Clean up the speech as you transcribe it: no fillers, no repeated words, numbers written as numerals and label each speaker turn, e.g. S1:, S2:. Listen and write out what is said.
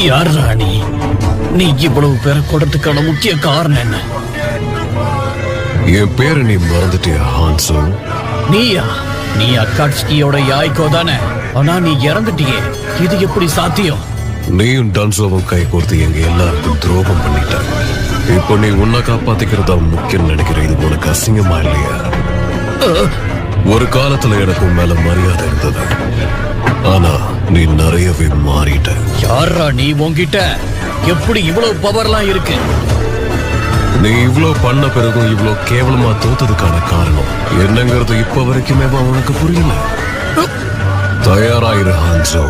S1: யார் ராணி? நீ இவ்வளவு பேரை கொடத்துக்கான முக்கிய காரணம் என்ன?
S2: என் பேரை நீ மறந்துட்டியா ஹான்சோ?
S1: நீயா? நீ அக்காட்ஸ்கியோட யாய்கோ தானே? ஆனா நீ இறந்துட்டியே, இது எப்படி சாத்தியம்?
S2: நீயும் டான்சோவும் கை கோர்த்து எங்க எல்லாருக்கும் துரோகம் பண்ணிட்டாங்க. இப்போ நீ உன்னை காப்பாத்திக்கிறதா முக்கியம் நினைக்கிற. இது உனக்கு அசிங்கமா இல்லையா? ஒரு காலத்துல எனக்கு மேல மரியாதை இருந்தது, ஆனா நீ நிறையவே மாறிட்ட.
S1: யாரா நீ? உன்கிட்ட எப்படி இவ்வளவு பவர்லாம் இருக்கு?
S2: நீ இவ்ளோ பண்ண பிறகும் இவ்ளோ கேவலமா தோத்ததுக்கான காரணம் என்னங்கிறது இப்ப வரைக்குமே உனக்கு புரியல. தயாராயிரு ஹான்சோ.